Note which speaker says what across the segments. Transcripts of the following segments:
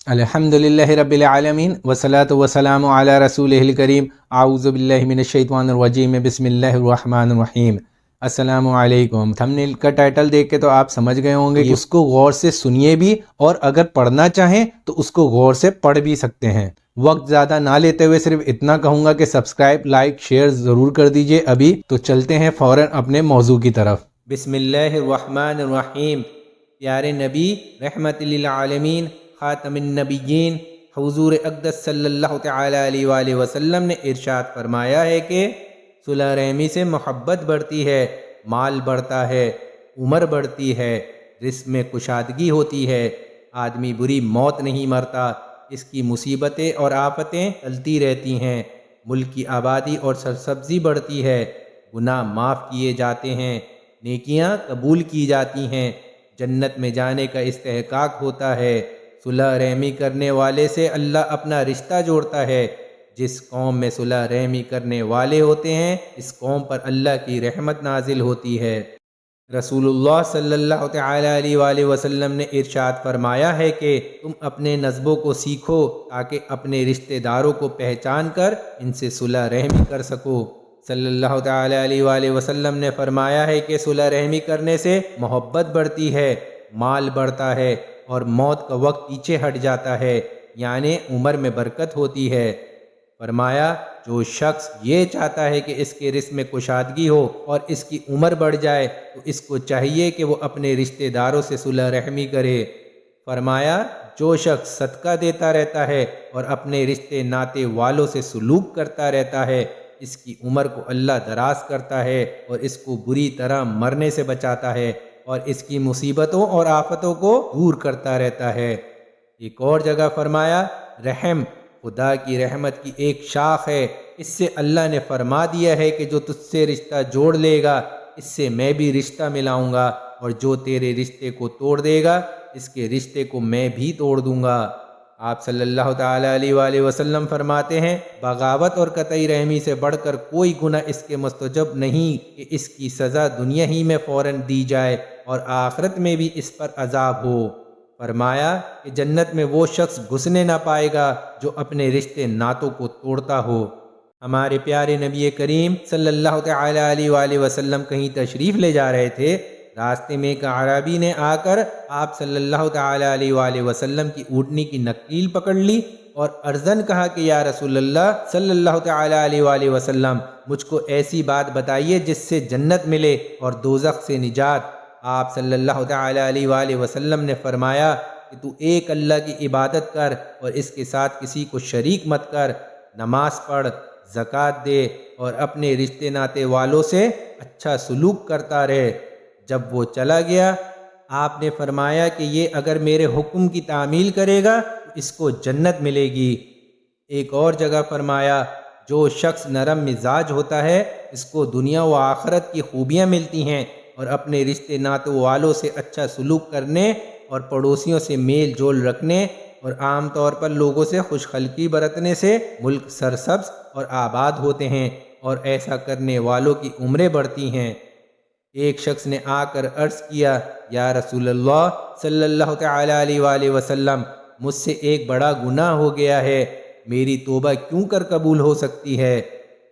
Speaker 1: الحمدللہ رب العالمین والصلاۃ والسلام علی رسولہ الکریم اعوذ باللہ من الشیطان الرجیم بسم اللہ الرحمن الرحیم۔ السلام علیکم۔ تھمبنیل کا ٹائٹل دیکھ کے تو آپ سمجھ گئے ہوں گے کہ اس کو غور سے سنیے بھی، اور اگر پڑھنا چاہیں تو اس کو غور سے پڑھ بھی سکتے ہیں۔ وقت زیادہ نہ لیتے ہوئے صرف اتنا کہوں گا کہ سبسکرائب، لائک، شیئر ضرور کر دیجئے ابھی۔ تو چلتے ہیں فوراً اپنے موضوع کی طرف۔ بسم اللہ الرحمن الرحیم۔ پیارے نبی رحمت للعالمین خاتم النبیین حضور اقدس صلی اللہ تعالی علیہ وآلہ وسلم نے ارشاد فرمایا ہے کہ صلح رحمی سے محبت بڑھتی ہے، مال بڑھتا ہے، عمر بڑھتی ہے، رزق میں کشادگی ہوتی ہے، آدمی بری موت نہیں مرتا، اس کی مصیبتیں اور آفتیں ٹلتی رہتی ہیں، ملک کی آبادی اور سرسبزی بڑھتی ہے، گناہ معاف کیے جاتے ہیں، نیکیاں قبول کی جاتی ہیں، جنت میں جانے کا استحقاق ہوتا ہے۔ صلح رحمی کرنے والے سے اللہ اپنا رشتہ جوڑتا ہے۔ جس قوم میں صلح رحمی کرنے والے ہوتے ہیں اس قوم پر اللہ کی رحمت نازل ہوتی ہے۔ رسول اللہ صلی اللہ تعالی علیہ وآلہ وسلم نے ارشاد فرمایا ہے کہ تم اپنے نسبوں کو سیکھو تاکہ اپنے رشتہ داروں کو پہچان کر ان سے صلح رحمی کر سکو۔ صلی اللہ تعالی علیہ وآلہ وسلم نے فرمایا ہے کہ صلح رحمی کرنے سے محبت بڑھتی ہے، مال بڑھتا ہے، اور موت کا وقت پیچھے ہٹ جاتا ہے، یعنی عمر میں برکت ہوتی ہے۔ فرمایا جو شخص یہ چاہتا ہے کہ اس کے رزق میں کشادگی ہو اور اس کی عمر بڑھ جائے تو اس کو چاہیے کہ وہ اپنے رشتہ داروں سے صلح رحمی کرے۔ فرمایا جو شخص صدقہ دیتا رہتا ہے اور اپنے رشتے ناتے والوں سے سلوک کرتا رہتا ہے اس کی عمر کو اللہ دراز کرتا ہے اور اس کو بری طرح مرنے سے بچاتا ہے اور اس کی مصیبتوں اور آفتوں کو دور کرتا رہتا ہے۔ ایک اور جگہ فرمایا رحم خدا کی رحمت کی ایک شاخ ہے، اس سے اللہ نے فرما دیا ہے کہ جو تجھ سے رشتہ جوڑ لے گا اس سے میں بھی رشتہ ملاؤں گا، اور جو تیرے رشتے کو توڑ دے گا اس کے رشتے کو میں بھی توڑ دوں گا۔ آپ صلی اللہ تعالی علیہ وآلہ وسلم فرماتے ہیں بغاوت اور قطعی رحمی سے بڑھ کر کوئی گناہ اس کے مستجب نہیں کہ اس کی سزا دنیا ہی میں فوراً دی جائے اور آخرت میں بھی اس پر عذاب ہو۔ فرمایا کہ جنت میں وہ شخص گھسنے نہ پائے گا جو اپنے رشتے ناتوں کو توڑتا ہو۔ ہمارے پیارے نبی کریم صلی اللہ تعالی علیہ وآلہ وسلم کہیں تشریف لے جا رہے تھے، راستے میں ایک اعرابی نے آ کر آپ صلی اللہ تعالی علیہ وآلہ وسلم کی اونٹنی کی نکیل پکڑ لی اور عرضاً کہا کہ یا رسول اللہ صلی اللہ تعالی علیہ وآلہ وسلم مجھ کو ایسی بات بتائیے جس سے جنت ملے اور دوزخ سے نجات۔ آپ صلی اللہ تعالی علیہ وآلہ وسلم نے فرمایا کہ تو ایک اللہ کی عبادت کر اور اس کے ساتھ کسی کو شریک مت کر، نماز پڑھ، زکوٰۃ دے اور اپنے رشتے ناتے والوں سے اچھا سلوک کرتا رہے۔ جب وہ چلا گیا آپ نے فرمایا کہ یہ اگر میرے حکم کی تعمیل کرے گا تو اس کو جنت ملے گی۔ ایک اور جگہ فرمایا جو شخص نرم مزاج ہوتا ہے اس کو دنیا و آخرت کی خوبیاں ملتی ہیں، اور اپنے رشتے ناتوں والوں سے اچھا سلوک کرنے اور پڑوسیوں سے میل جول رکھنے اور عام طور پر لوگوں سے خوش خلقی برتنے سے ملک سرسبز اور آباد ہوتے ہیں اور ایسا کرنے والوں کی عمریں بڑھتی ہیں۔ ایک شخص نے آ کر عرض کیا یا رسول اللہ صلی اللہ تعالی علیہ وآلہ وسلم مجھ سے ایک بڑا گناہ ہو گیا ہے، میری توبہ کیوں کر قبول ہو سکتی ہے؟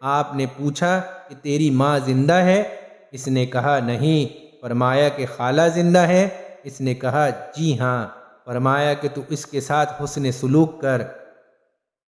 Speaker 1: آپ نے پوچھا کہ تیری ماں زندہ ہے؟ اس نے کہا نہیں۔ فرمایا کہ خالہ زندہ ہے؟ اس نے کہا جی ہاں۔ فرمایا کہ تو اس کے ساتھ حسن سلوک کر۔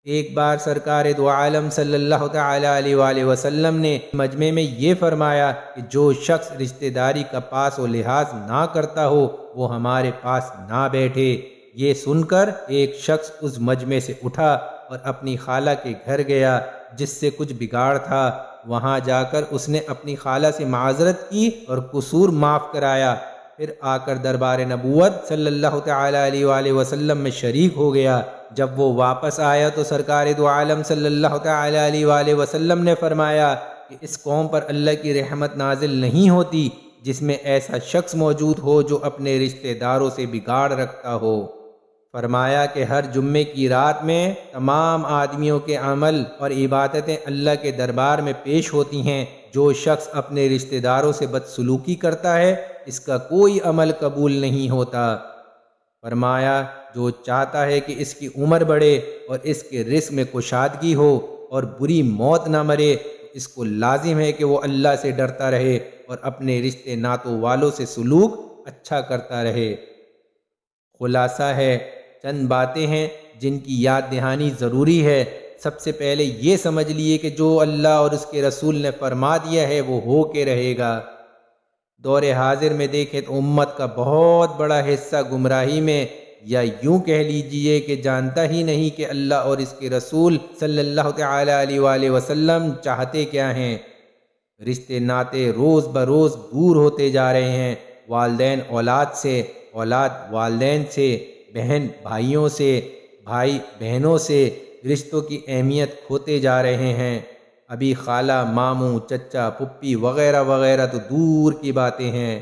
Speaker 1: ایک بار سرکار دو عالم صلی اللہ تعالی علیہ وآلہ وسلم نے مجمع میں یہ فرمایا کہ جو شخص رشتہ داری کا پاس و لحاظ نہ کرتا ہو وہ ہمارے پاس نہ بیٹھے۔ یہ سن کر ایک شخص اس مجمع سے اٹھا اور اپنی خالہ کے گھر گیا جس سے کچھ بگاڑ تھا۔ وہاں جا کر اس نے اپنی خالہ سے معذرت کی اور قصور معاف کرایا، پھر آ کر دربار نبوت صلی اللہ تعالی علیہ وآلہ وسلم میں شریک ہو گیا۔ جب وہ واپس آیا تو سرکار دو عالم صلی اللہ تعالی علیہ وآلہ وسلم نے فرمایا کہ اس قوم پر اللہ کی رحمت نازل نہیں ہوتی جس میں ایسا شخص موجود ہو جو اپنے رشتہ داروں سے بگاڑ رکھتا ہو۔ فرمایا کہ ہر جمعے کی رات میں تمام آدمیوں کے عمل اور عبادتیں اللہ کے دربار میں پیش ہوتی ہیں۔ جو شخص اپنے رشتہ داروں سے بدسلوکی کرتا ہے اس کا کوئی عمل قبول نہیں ہوتا۔ فرمایا جو چاہتا ہے کہ اس کی عمر بڑھے اور اس کے رزق میں کشادگی ہو اور بری موت نہ مرے، تو اس کو لازم ہے کہ وہ اللہ سے ڈرتا رہے اور اپنے رشتے ناتوں والوں سے سلوک اچھا کرتا رہے۔ خلاصہ ہے، چند باتیں ہیں جن کی یاد دہانی ضروری ہے۔ سب سے پہلے یہ سمجھ لیے کہ جو اللہ اور اس کے رسول نے فرما دیا ہے وہ ہو کے رہے گا۔ دور حاضر میں دیکھیں تو امت کا بہت بڑا حصہ گمراہی میں، یا یوں کہہ لیجئے کہ جانتا ہی نہیں کہ اللہ اور اس کے رسول صلی اللہ تعالی علیہ وآلہ وسلم چاہتے کیا ہیں۔ رشتے ناتے روز بروز دور ہوتے جا رہے ہیں، والدین اولاد سے، اولاد والدین سے، بہن بھائیوں سے، بھائی بہنوں سے، رشتوں کی اہمیت کھوتے جا رہے ہیں۔ ابھی خالہ، ماموں، چچا، پھپھی وغیرہ وغیرہ تو دور کی باتیں ہیں۔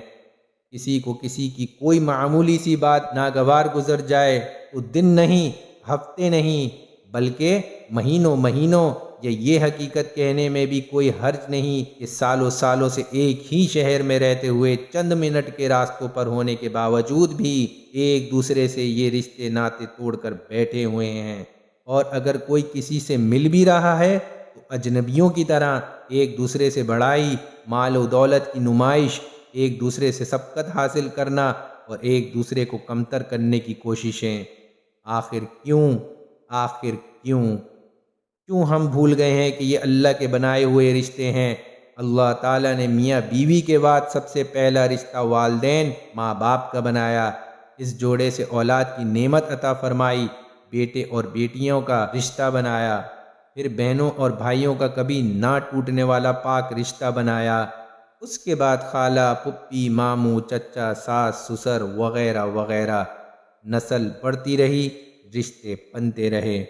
Speaker 1: کسی کو کسی کی کوئی معمولی سی بات ناگوار گزر جائے تو دن نہیں، ہفتے نہیں، بلکہ مہینوں یا یہ حقیقت کہنے میں بھی کوئی حرج نہیں کہ سالوں سے ایک ہی شہر میں رہتے ہوئے چند منٹ کے راستوں پر ہونے کے باوجود بھی ایک دوسرے سے یہ رشتے ناتے توڑ کر بیٹھے ہوئے ہیں، اور اگر کوئی کسی سے مل بھی رہا ہے تو اجنبیوں کی طرح ایک دوسرے سے بڑائی، مال و دولت کی نمائش، ایک دوسرے سے سبقت حاصل کرنا اور ایک دوسرے کو کمتر کرنے کی کوششیں۔ آخر کیوں ہم بھول گئے ہیں کہ یہ اللہ کے بنائے ہوئے رشتے ہیں؟ اللہ تعالیٰ نے میاں بیوی کے بعد سب سے پہلا رشتہ والدین ماں باپ کا بنایا، اس جوڑے سے اولاد کی نعمت عطا فرمائی، بیٹے اور بیٹیوں کا رشتہ بنایا، پھر بہنوں اور بھائیوں کا کبھی نہ ٹوٹنے والا پاک رشتہ بنایا، اس کے بعد خالہ، پھپھی، ماموں، چچا، ساس، سسر وغیرہ وغیرہ۔ نسل بڑھتی رہی، رشتے بنتے رہے۔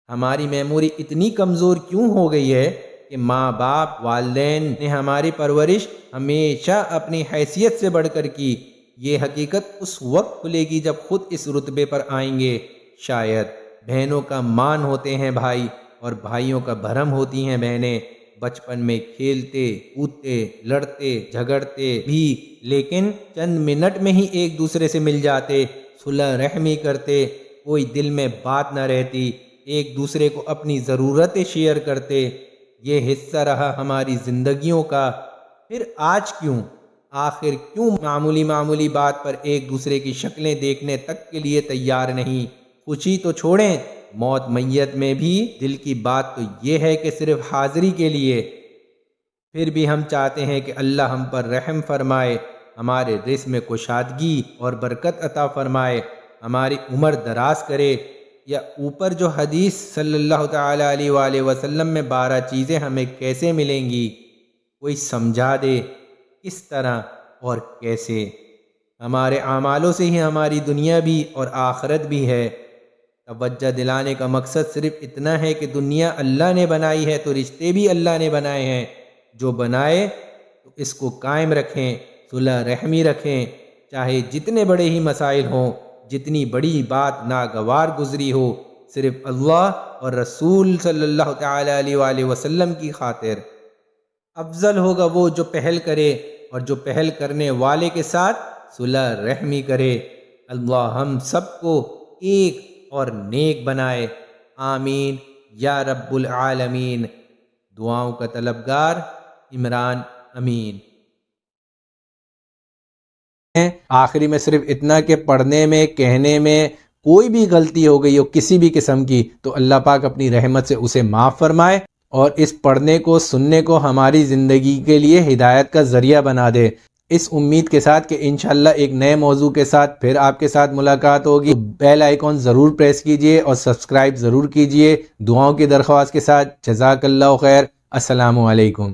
Speaker 1: ہماری میموری اتنی کمزور کیوں ہو گئی ہے کہ ماں باپ، والدین نے ہماری پرورش ہمیشہ اپنی حیثیت سے بڑھ کر کی؟ یہ حقیقت اس وقت کھلے گی جب خود اس رتبے پر آئیں گے۔ شاید بہنوں کا مان ہوتے ہیں بھائی، اور بھائیوں کا بھرم ہوتی ہیں بہنیں۔ بچپن میں کھیلتے، کودتے، لڑتے، جھگڑتے بھی، لیکن چند منٹ میں ہی ایک دوسرے سے مل جاتے، صلح رحمی کرتے، کوئی دل میں بات نہ رہتی، ایک دوسرے کو اپنی ضرورتیں شیئر کرتے۔ یہ حصہ رہا ہماری زندگیوں کا۔ پھر آج کیوں؟ آخر کیوں معمولی بات پر ایک دوسرے کی شکلیں دیکھنے تک کے لیے تیار نہیں؟ خوشی تو چھوڑیں، موت میت میں بھی دل کی بات تو یہ ہے کہ صرف حاضری کے لیے۔ پھر بھی ہم چاہتے ہیں کہ اللہ ہم پر رحم فرمائے، ہمارے رزق میں کشادگی اور برکت عطا فرمائے، ہماری عمر دراز کرے، یا اوپر جو حدیث صلی اللہ تعالی علیہ وآلہ وسلم میں 12 چیزیں ہمیں کیسے ملیں گی، کوئی سمجھا دے کس طرح اور کیسے؟ ہمارے اعمالوں سے ہی ہماری دنیا بھی اور آخرت بھی ہے۔ توجہ دلانے کا مقصد صرف اتنا ہے کہ دنیا اللہ نے بنائی ہے تو رشتے بھی اللہ نے بنائے ہیں۔ جو بنائے تو اس کو قائم رکھیں، صلح رحمی رکھیں، چاہے جتنے بڑے ہی مسائل ہوں، جتنی بڑی بات ناگوار گزری ہو، صرف اللہ اور رسول صلی اللہ تعالی علیہ وآلہ وسلم کی خاطر۔ افضل ہوگا وہ جو پہل کرے اور جو پہل کرنے والے کے ساتھ صلح رحمی کرے۔ اللہ ہم سب کو ایک اور نیک بنائے، آمین یا رب العالمین۔ دعاؤں کا طلبگار عمران امین۔
Speaker 2: آخری میں صرف اتنا کہ پڑھنے میں، کہنے میں کوئی بھی غلطی ہو گئی ہو کسی بھی قسم کی تو اللہ پاک اپنی رحمت سے اسے معاف فرمائے، اور اس پڑھنے کو، سننے کو ہماری زندگی کے لیے ہدایت کا ذریعہ بنا دے۔ اس امید کے ساتھ کہ انشاءاللہ ایک نئے موضوع کے ساتھ پھر آپ کے ساتھ ملاقات ہوگی۔ بیل آئیکن ضرور پریس کیجئے اور سبسکرائب ضرور کیجئے۔ دعاؤں کی درخواست کے ساتھ جزاک اللہ خیر۔ السلام علیکم۔